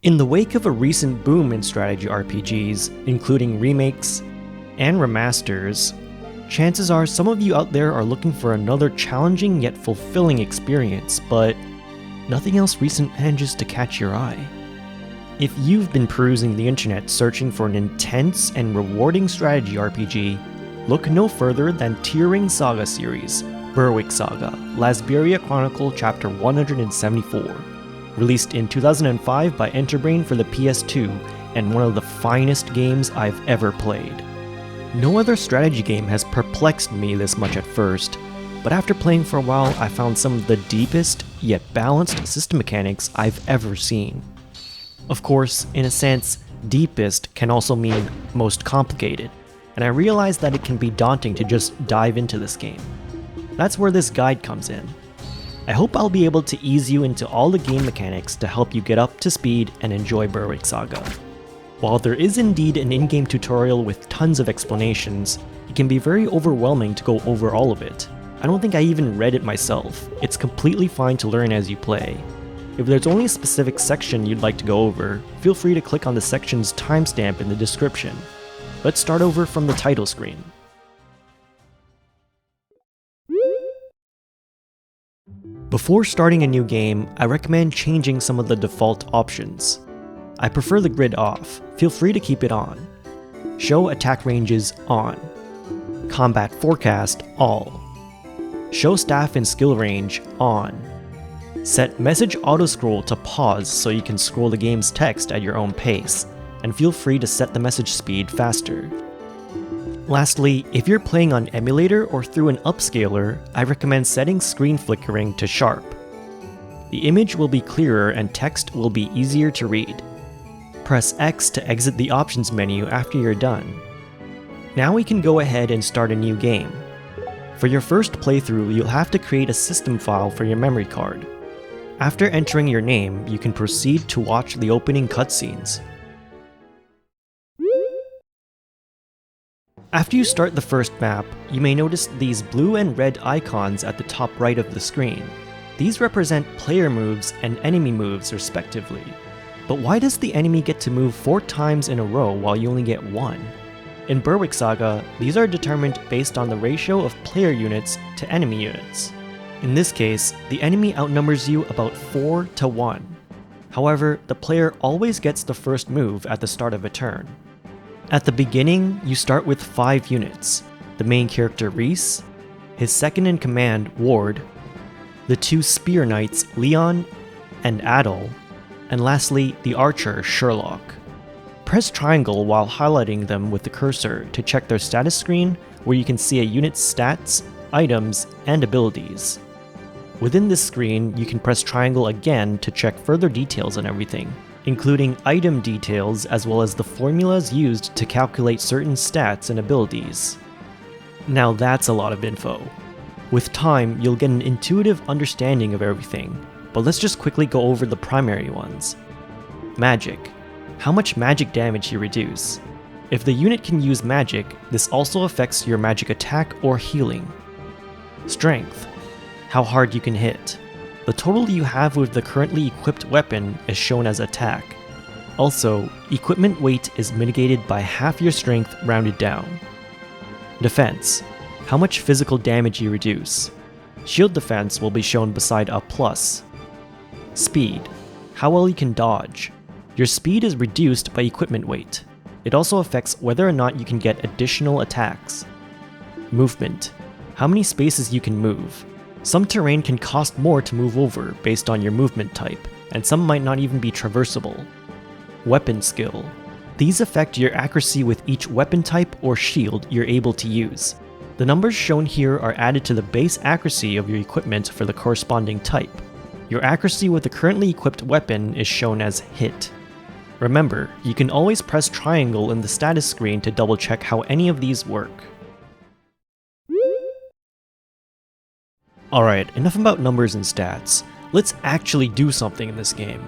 In the wake of a recent boom in strategy RPGs, including remakes and remasters, chances are some of you out there are looking for another challenging yet fulfilling experience, but nothing else recent manages to catch your eye. If you've been perusing the internet searching for an intense and rewarding strategy RPG, look no further than Tearing Saga series, Berwick Saga, Lasberia Chronicle Chapter 174. Released in 2005 by Enterbrain for the PS2, and one of the finest games I've ever played. No other strategy game has perplexed me this much at first, but after playing for a while I found some of the deepest, yet balanced system mechanics I've ever seen. Of course, in a sense, deepest can also mean most complicated, and I realized that it can be daunting to just dive into this game. That's where this guide comes in. I hope I'll be able to ease you into all the game mechanics to help you get up to speed and enjoy Berwick Saga. While there is indeed an in-game tutorial with tons of explanations, it can be very overwhelming to go over all of it. I don't think I even read it myself. It's completely fine to learn as you play. If there's only a specific section you'd like to go over, feel free to click on the section's timestamp in the description. Let's start over from the title screen. Before starting a new game, I recommend changing some of the default options. I prefer the grid off, feel free to keep it on. Show attack ranges on. Combat forecast all. Show staff and skill range on. Set message auto-scroll to pause so you can scroll the game's text at your own pace, and feel free to set the message speed faster. Lastly, if you're playing on emulator or through an upscaler, I recommend setting screen flickering to sharp. The image will be clearer and text will be easier to read. Press X to exit the options menu after you're done. Now we can go ahead and start a new game. For your first playthrough, you'll have to create a system file for your memory card. After entering your name, you can proceed to watch the opening cutscenes. After you start the first map, you may notice these blue and red icons at the top right of the screen. These represent player moves and enemy moves respectively. But why does the enemy get to move 4 times in a row while you only get 1? In Berwick Saga, these are determined based on the ratio of player units to enemy units. In this case, the enemy outnumbers you about 4 to 1. However, the player always gets the first move at the start of a turn. At the beginning, you start with 5 units, the main character Reese, his second-in-command Ward, the 2 spear knights Leon and Adol, and lastly the archer Sherlock. Press triangle while highlighting them with the cursor to check their status screen where you can see a unit's stats, items, and abilities. Within this screen, you can press triangle again to check further details on everything, including item details as well as the formulas used to calculate certain stats and abilities. Now that's a lot of info. With time, you'll get an intuitive understanding of everything, but let's just quickly go over the primary ones. Magic. How much magic damage you reduce. If the unit can use magic, this also affects your magic attack or healing. Strength. How hard you can hit. The total you have with the currently equipped weapon is shown as attack. Also, equipment weight is mitigated by half your strength rounded down. Defense. How much physical damage you reduce. Shield defense will be shown beside a plus. Speed. How well you can dodge. Your speed is reduced by equipment weight. It also affects whether or not you can get additional attacks. Movement. How many spaces you can move. Some terrain can cost more to move over based on your movement type, and some might not even be traversable. Weapon skill. These affect your accuracy with each weapon type or shield you're able to use. The numbers shown here are added to the base accuracy of your equipment for the corresponding type. Your accuracy with the currently equipped weapon is shown as hit. Remember, you can always press triangle in the status screen to double check how any of these work. Alright, enough about numbers and stats. Let's actually do something in this game.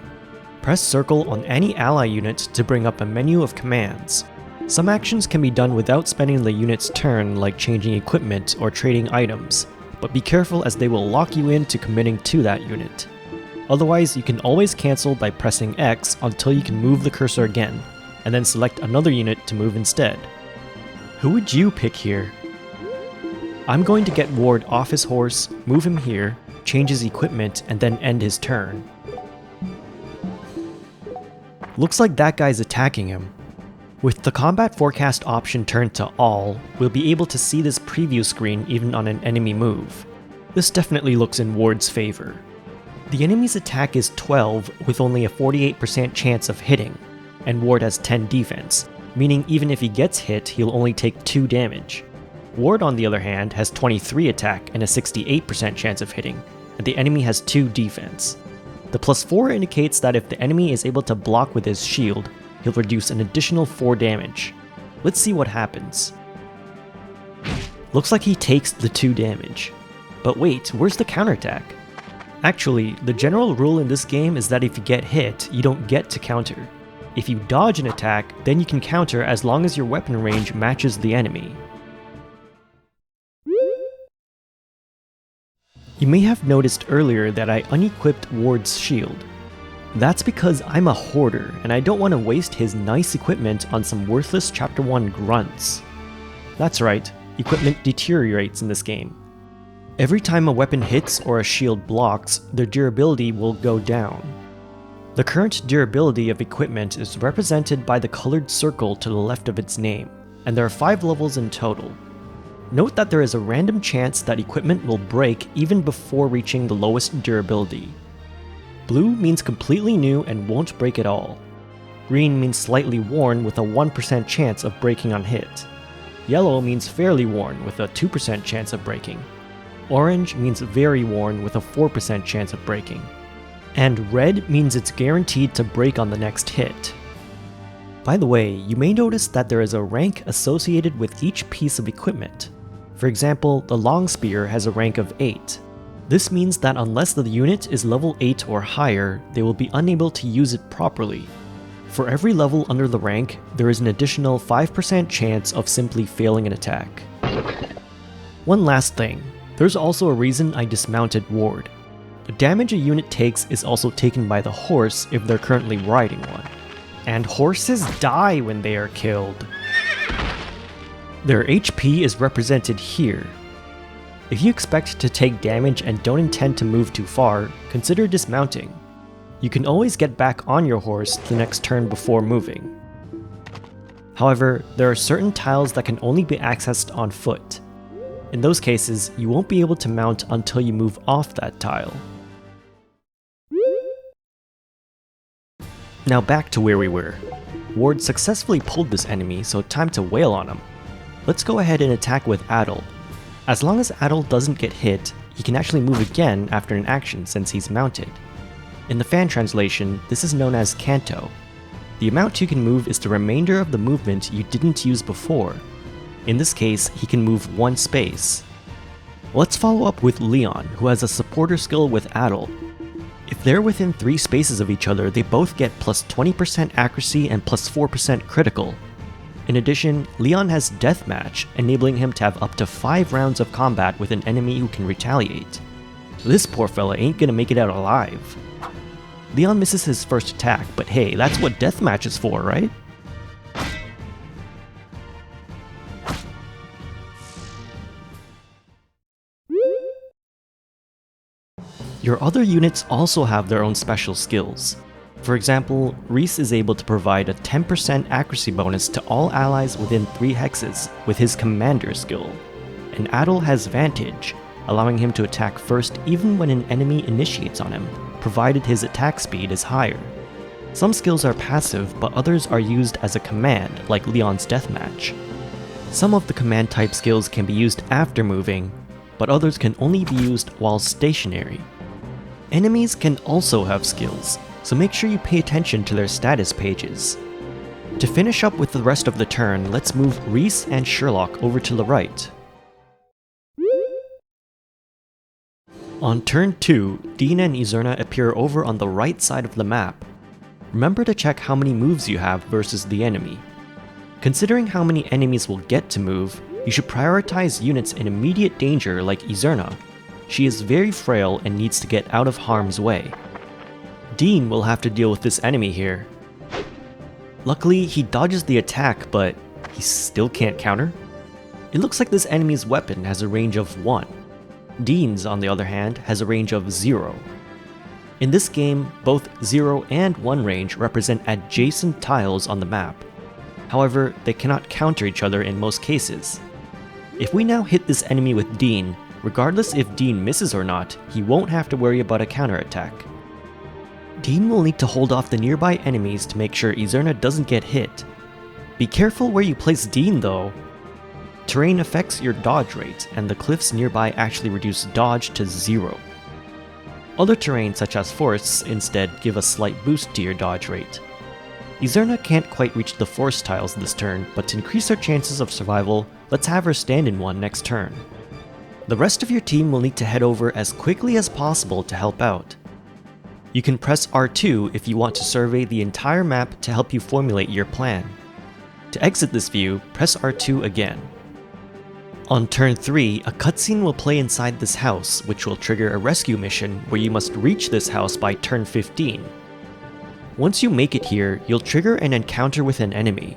Press circle on any ally unit to bring up a menu of commands. Some actions can be done without spending the unit's turn, like changing equipment or trading items, but be careful as they will lock you into committing to that unit. Otherwise, you can always cancel by pressing X until you can move the cursor again, and then select another unit to move instead. Who would you pick here? I'm going to get Ward off his horse, move him here, change his equipment, and then end his turn. Looks like that guy's attacking him. With the combat forecast option turned to all, we'll be able to see this preview screen even on an enemy move. This definitely looks in Ward's favor. The enemy's attack is 12 with only a 48% chance of hitting, and Ward has 10 defense, meaning even if he gets hit, he'll only take 2 damage. Ward, on the other hand, has 23 attack and a 68% chance of hitting, and the enemy has 2 defense. The +4 indicates that if the enemy is able to block with his shield, he'll reduce an additional 4 damage. Let's see what happens. Looks like he takes the 2 damage. But wait, where's the counterattack? Actually, the general rule in this game is that if you get hit, you don't get to counter. If you dodge an attack, then you can counter as long as your weapon range matches the enemy. You may have noticed earlier that I unequipped Ward's shield. That's because I'm a hoarder and I don't want to waste his nice equipment on some worthless Chapter 1 grunts. That's right, equipment deteriorates in this game. Every time a weapon hits or a shield blocks, their durability will go down. The current durability of equipment is represented by the colored circle to the left of its name, and there are 5 levels in total. Note that there is a random chance that equipment will break even before reaching the lowest durability. Blue means completely new and won't break at all. Green means slightly worn with a 1% chance of breaking on hit. Yellow means fairly worn with a 2% chance of breaking. Orange means very worn with a 4% chance of breaking. And red means it's guaranteed to break on the next hit. By the way, you may notice that there is a rank associated with each piece of equipment. For example, the long spear has a rank of 8. This means that unless the unit is level 8 or higher, they will be unable to use it properly. For every level under the rank, there is an additional 5% chance of simply failing an attack. One last thing, there's also a reason I dismounted Ward. The damage a unit takes is also taken by the horse if they're currently riding one. And horses die when they are killed. Their HP is represented here. If you expect to take damage and don't intend to move too far, consider dismounting. You can always get back on your horse the next turn before moving. However, there are certain tiles that can only be accessed on foot. In those cases, you won't be able to mount until you move off that tile. Now back to where we were. Ward successfully pulled this enemy, so time to wail on him. Let's go ahead and attack with Adel. As long as Adel doesn't get hit, he can actually move again after an action since he's mounted. In the fan translation, this is known as Canto. The amount you can move is the remainder of the movement you didn't use before. In this case, he can move 1 space. Let's follow up with Leon, who has a supporter skill with Adel. If they're within 3 spaces of each other, they both get plus 20% accuracy and plus 4% critical. In addition, Leon has Deathmatch, enabling him to have up to 5 rounds of combat with an enemy who can retaliate. This poor fella ain't gonna make it out alive. Leon misses his first attack, but hey, that's what Deathmatch is for, right? Your other units also have their own special skills. For example, Reese is able to provide a 10% accuracy bonus to all allies within 3 hexes with his Commander skill. And Adel has Vantage, allowing him to attack first even when an enemy initiates on him, provided his attack speed is higher. Some skills are passive, but others are used as a command, like Leon's Deathmatch. Some of the command type skills can be used after moving, but others can only be used while stationary. Enemies can also have skills, so make sure you pay attention to their status pages. To finish up with the rest of the turn, let's move Reese and Sherlock over to the right. On turn 2, Dean and Izerna appear over on the right side of the map. Remember to check how many moves you have versus the enemy. Considering how many enemies will get to move, you should prioritize units in immediate danger like Izerna. She is very frail and needs to get out of harm's way. Dean will have to deal with this enemy here. Luckily, he dodges the attack, but he still can't counter. It looks like this enemy's weapon has a range of 1. Dean's, on the other hand, has a range of 0. In this game, both 0 and 1 range represent adjacent tiles on the map. However, they cannot counter each other in most cases. If we now hit this enemy with Dean, regardless if Dean misses or not, he won't have to worry about a counterattack. Dean will need to hold off the nearby enemies to make sure Izerna doesn't get hit. Be careful where you place Dean though. Terrain affects your dodge rate, and the cliffs nearby actually reduce dodge to 0. Other terrain such as forests instead give a slight boost to your dodge rate. Izerna can't quite reach the forest tiles this turn, but to increase our chances of survival, let's have her stand in one next turn. The rest of your team will need to head over as quickly as possible to help out. You can press R2 if you want to survey the entire map to help you formulate your plan. To exit this view, press R2 again. On turn 3, a cutscene will play inside this house, which will trigger a rescue mission where you must reach this house by turn 15. Once you make it here, you'll trigger an encounter with an enemy.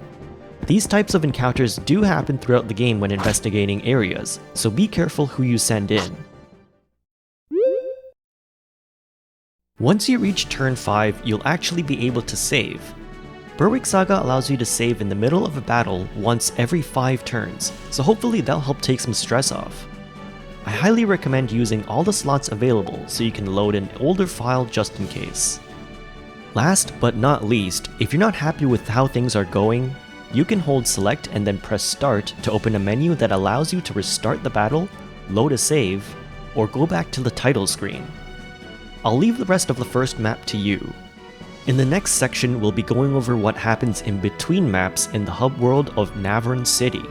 These types of encounters do happen throughout the game when investigating areas, so be careful who you send in. Once you reach turn 5, you'll actually be able to save. Berwick Saga allows you to save in the middle of a battle once every 5 turns, so hopefully that'll help take some stress off. I highly recommend using all the slots available so you can load an older file just in case. Last but not least, if you're not happy with how things are going, you can hold select and then press start to open a menu that allows you to restart the battle, load a save, or go back to the title screen. I'll leave the rest of the first map to you. In the next section, we'll be going over what happens in between maps in the hub world of Navran City.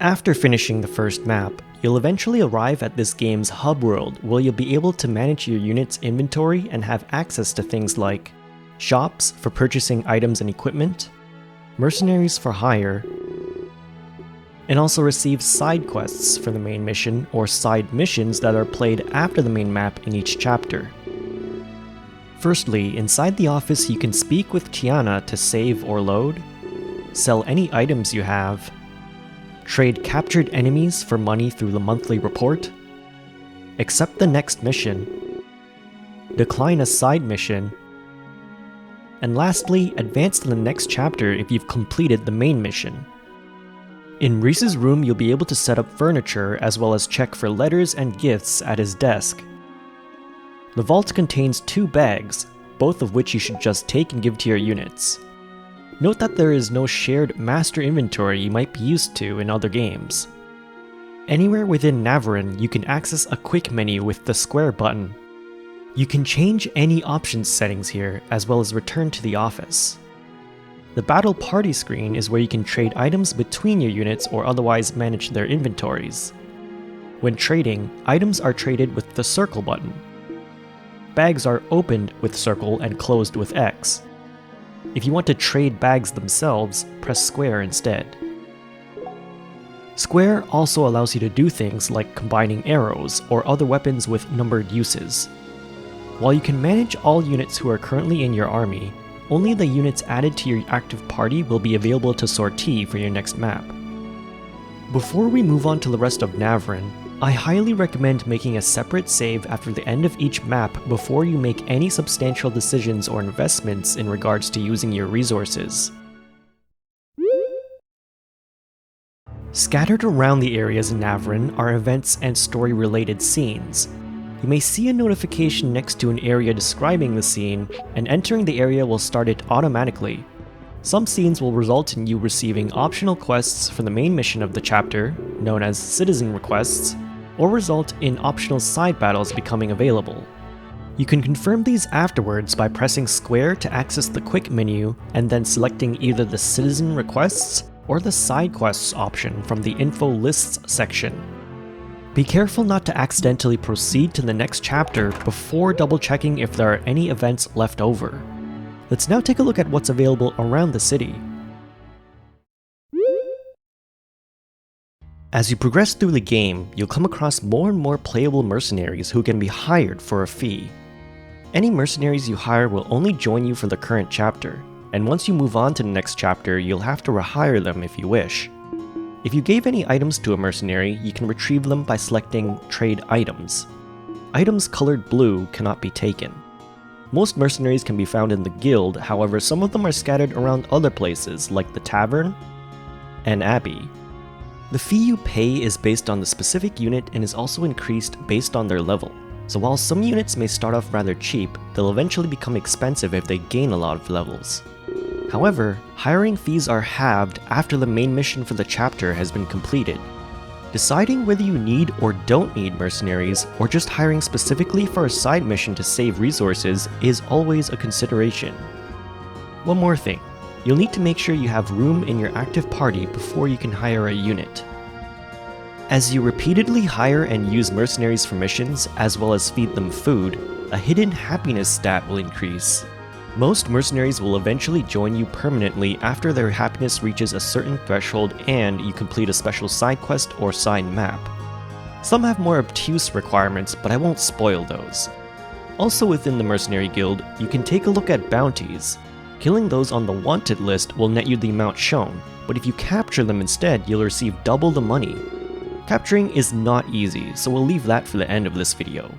After finishing the first map, you'll eventually arrive at this game's hub world where you'll be able to manage your unit's inventory and have access to things like shops for purchasing items and equipment, mercenaries for hire, and also receive side quests for the main mission or side missions that are played after the main map in each chapter. Firstly, inside the office you can speak with Tiana to save or load, sell any items you have, trade captured enemies for money through the monthly report, accept the next mission, decline a side mission, and lastly, advance to the next chapter if you've completed the main mission. In Reese's room, you'll be able to set up furniture as well as check for letters and gifts at his desk. The vault contains 2 bags, both of which you should just take and give to your units. Note that there is no shared master inventory you might be used to in other games. Anywhere within Navran, you can access a quick menu with the square button. You can change any options settings here, as well as return to the office. The Battle Party screen is where you can trade items between your units or otherwise manage their inventories. When trading, items are traded with the circle button. Bags are opened with circle and closed with X. If you want to trade bags themselves, press square instead. Square also allows you to do things like combining arrows or other weapons with numbered uses. While you can manage all units who are currently in your army, only the units added to your active party will be available to sortie for your next map. Before we move on to the rest of Navran, I highly recommend making a separate save after the end of each map before you make any substantial decisions or investments in regards to using your resources. Scattered around the areas in Navran are events and story-related scenes. You may see a notification next to an area describing the scene, and entering the area will start it automatically. Some scenes will result in you receiving optional quests for the main mission of the chapter, known as citizen requests, or result in optional side battles becoming available. You can confirm these afterwards by pressing square to access the quick menu and then selecting either the citizen requests or the side quests option from the info lists section. Be careful not to accidentally proceed to the next chapter before double checking if there are any events left over. Let's now take a look at what's available around the city. As you progress through the game, you'll come across more and more playable mercenaries who can be hired for a fee. Any mercenaries you hire will only join you for the current chapter, and once you move on to the next chapter, you'll have to rehire them if you wish. If you gave any items to a mercenary, you can retrieve them by selecting Trade Items. Items colored blue cannot be taken. Most mercenaries can be found in the guild, however some of them are scattered around other places like the tavern and abbey. The fee you pay is based on the specific unit and is also increased based on their level. So while some units may start off rather cheap, they'll eventually become expensive if they gain a lot of levels. However, hiring fees are halved after the main mission for the chapter has been completed. Deciding whether you need or don't need mercenaries, or just hiring specifically for a side mission to save resources, is always a consideration. One more thing. You'll need to make sure you have room in your active party before you can hire a unit. As you repeatedly hire and use mercenaries for missions, as well as feed them food, a hidden happiness stat will increase. Most mercenaries will eventually join you permanently after their happiness reaches a certain threshold and you complete a special side quest or side map. Some have more obtuse requirements, but I won't spoil those. Also within the Mercenary Guild, you can take a look at bounties. Killing those on the wanted list will net you the amount shown, but if you capture them instead, you'll receive double the money. Capturing is not easy, so we'll leave that for the end of this video.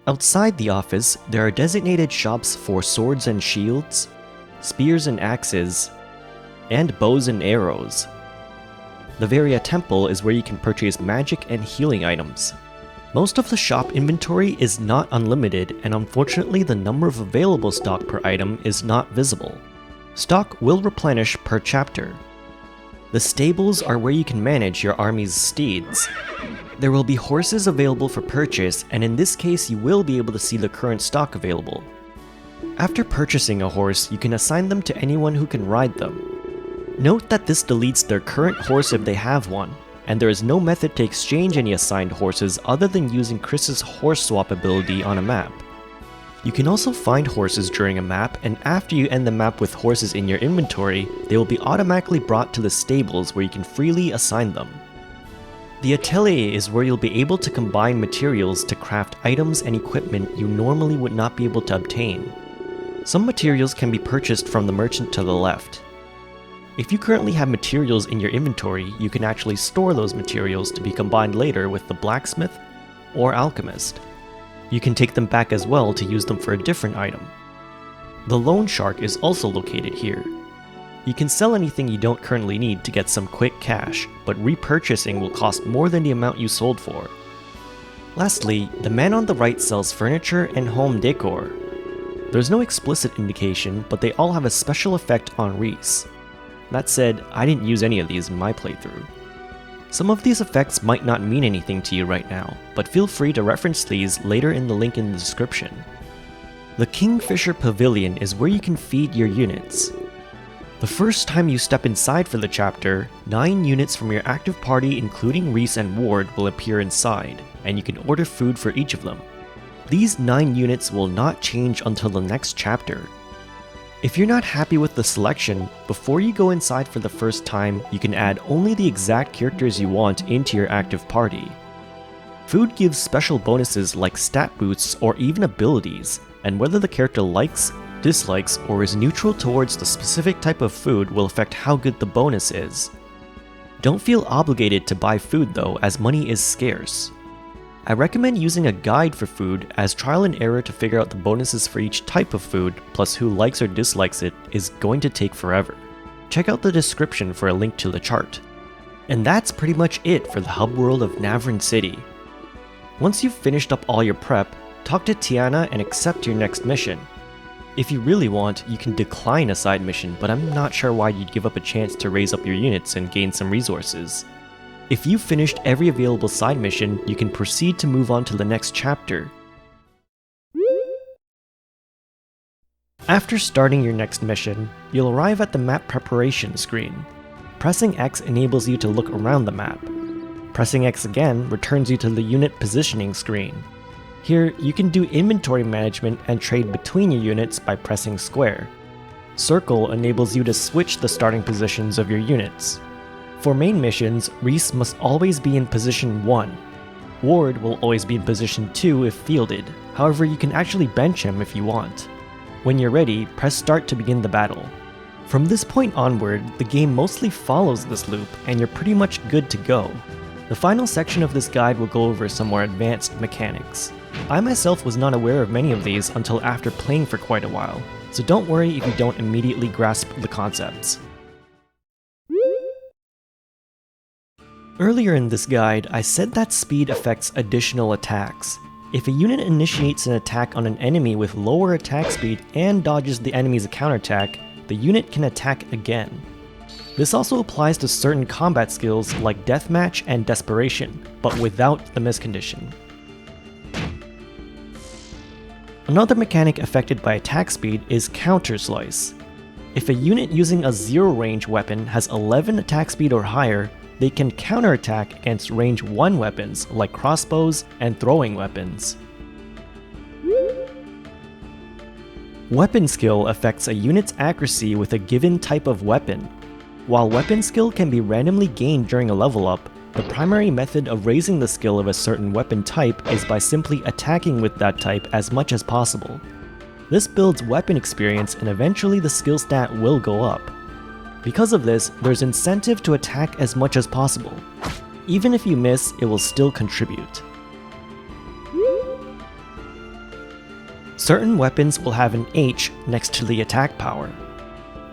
Outside the office, there are designated shops for swords and shields, spears and axes, and bows and arrows. The Varia Temple is where you can purchase magic and healing items. Most of the shop inventory is not unlimited, and unfortunately the number of available stock per item is not visible. Stock will replenish per chapter. The stables are where you can manage your army's steeds. There will be horses available for purchase, and in this case you will be able to see the current stock available. After purchasing a horse, you can assign them to anyone who can ride them. Note that this deletes their current horse if they have one, and there is no method to exchange any assigned horses other than using Chris's horse swap ability on a map. You can also find horses during a map, and after you end the map with horses in your inventory, they will be automatically brought to the stables where you can freely assign them. The atelier is where you'll be able to combine materials to craft items and equipment you normally would not be able to obtain. Some materials can be purchased from the merchant to the left. If you currently have materials in your inventory, you can actually store those materials to be combined later with the blacksmith or alchemist. You can take them back as well to use them for a different item. The loan shark is also located here. You can sell anything you don't currently need to get some quick cash, but repurchasing will cost more than the amount you sold for. Lastly, the man on the right sells furniture and home decor. There's no explicit indication, but they all have a special effect on Reese. That said, I didn't use any of these in my playthrough. Some of these effects might not mean anything to you right now, but feel free to reference these later in the link in the description. The Kingfisher Pavilion is where you can feed your units. The first time you step inside for the chapter, 9 units from your active party including Reese and Ward will appear inside, and you can order food for each of them. These 9 units will not change until the next chapter. If you're not happy with the selection, before you go inside for the first time, you can add only the exact characters you want into your active party. Food gives special bonuses like stat boosts or even abilities, and whether the character likes, dislikes, or is neutral towards the specific type of food will affect how good the bonus is. Don't feel obligated to buy food though, as money is scarce. I recommend using a guide for food, as trial and error to figure out the bonuses for each type of food, plus who likes or dislikes it, is going to take forever. Check out the description for a link to the chart. And that's pretty much it for the hub world of Navran City. Once you've finished up all your prep, talk to Tiana and accept your next mission. If you really want, you can decline a side mission, but I'm not sure why you'd give up a chance to raise up your units and gain some resources. If you've finished every available side mission, you can proceed to move on to the next chapter. After starting your next mission, you'll arrive at the map preparation screen. Pressing X enables you to look around the map. Pressing X again returns you to the unit positioning screen. Here, you can do inventory management and trade between your units by pressing square. Circle enables you to switch the starting positions of your units. For main missions, Reese must always be in position 1. Ward will always be in position 2 if fielded, however you can actually bench him if you want. When you're ready, press start to begin the battle. From this point onward, the game mostly follows this loop and you're pretty much good to go. The final section of this guide will go over some more advanced mechanics. I myself was not aware of many of these until after playing for quite a while, so don't worry if you don't immediately grasp the concepts. Earlier in this guide, I said that speed affects additional attacks. If a unit initiates an attack on an enemy with lower attack speed and dodges the enemy's counterattack, the unit can attack again. This also applies to certain combat skills like Deathmatch and Desperation, but without the miss condition. Another mechanic affected by attack speed is Counterslice. If a unit using a zero range weapon has 11 attack speed or higher, they can counterattack against range 1 weapons like crossbows and throwing weapons. Weapon skill affects a unit's accuracy with a given type of weapon. While weapon skill can be randomly gained during a level up, the primary method of raising the skill of a certain weapon type is by simply attacking with that type as much as possible. This builds weapon experience and eventually the skill stat will go up. Because of this, there's incentive to attack as much as possible. Even if you miss, it will still contribute. Certain weapons will have an H next to the attack power.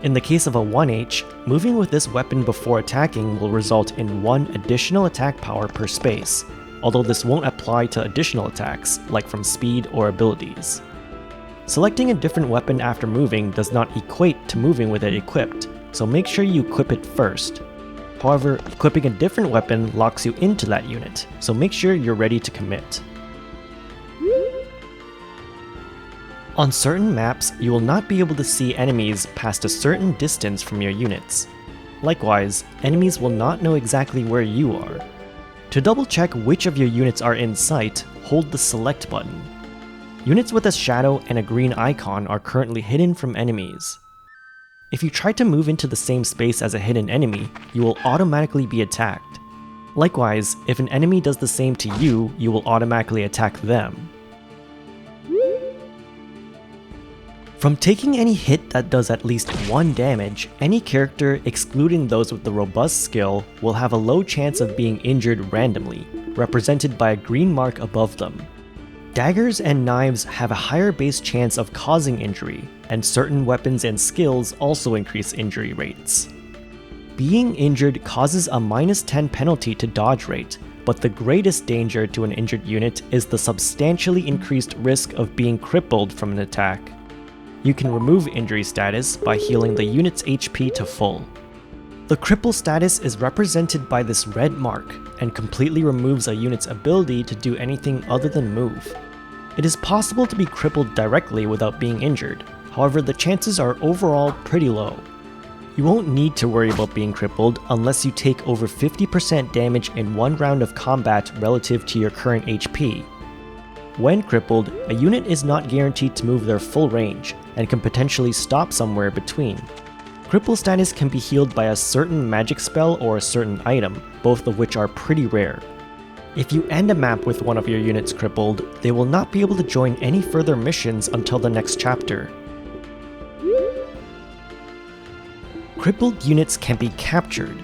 In the case of a 1H, moving with this weapon before attacking will result in 1 additional attack power per space, although this won't apply to additional attacks, like from speed or abilities. Selecting a different weapon after moving does not equate to moving with it equipped, so make sure you equip it first. However, equipping a different weapon locks you into that unit, so make sure you're ready to commit. On certain maps, you will not be able to see enemies past a certain distance from your units. Likewise, enemies will not know exactly where you are. To double check which of your units are in sight, hold the select button. Units with a shadow and a green icon are currently hidden from enemies. If you try to move into the same space as a hidden enemy, you will automatically be attacked. Likewise, if an enemy does the same to you, you will automatically attack them. From taking any hit that does at least 1 damage, any character, excluding those with the robust skill, will have a low chance of being injured randomly, represented by a green mark above them. Daggers and knives have a higher base chance of causing injury, and certain weapons and skills also increase injury rates. Being injured causes a -10 penalty to dodge rate, but the greatest danger to an injured unit is the substantially increased risk of being crippled from an attack. You can remove injury status by healing the unit's HP to full. The cripple status is represented by this red mark, and completely removes a unit's ability to do anything other than move. It is possible to be crippled directly without being injured, however the chances are overall pretty low. You won't need to worry about being crippled unless you take over 50% damage in 1 round of combat relative to your current HP. When crippled, a unit is not guaranteed to move their full range, and can potentially stop somewhere between. Cripple status can be healed by a certain magic spell or a certain item, both of which are pretty rare. If you end a map with one of your units crippled, they will not be able to join any further missions until the next chapter. Crippled units can be captured.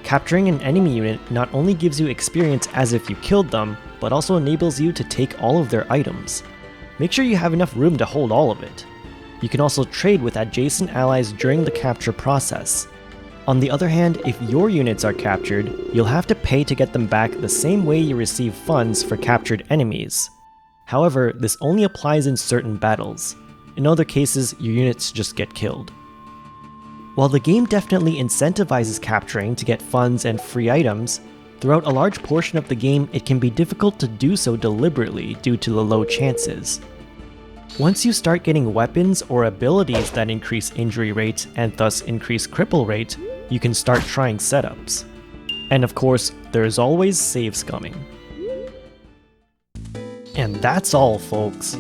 Capturing an enemy unit not only gives you experience as if you killed them, but also enables you to take all of their items. Make sure you have enough room to hold all of it. You can also trade with adjacent allies during the capture process. On the other hand, if your units are captured, you'll have to pay to get them back the same way you receive funds for captured enemies. However, this only applies in certain battles. In other cases, your units just get killed. While the game definitely incentivizes capturing to get funds and free items, throughout a large portion of the game it can be difficult to do so deliberately due to the low chances. Once you start getting weapons or abilities that increase injury rate and thus increase cripple rate, you can start trying setups. And of course, there is always save scumming. And that's all, folks.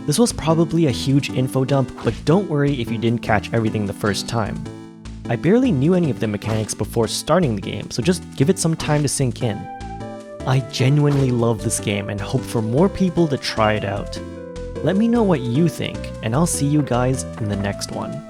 This was probably a huge info dump, but don't worry if you didn't catch everything the first time. I barely knew any of the mechanics before starting the game, so just give it some time to sink in. I genuinely love this game and hope for more people to try it out. Let me know what you think, and I'll see you guys in the next one.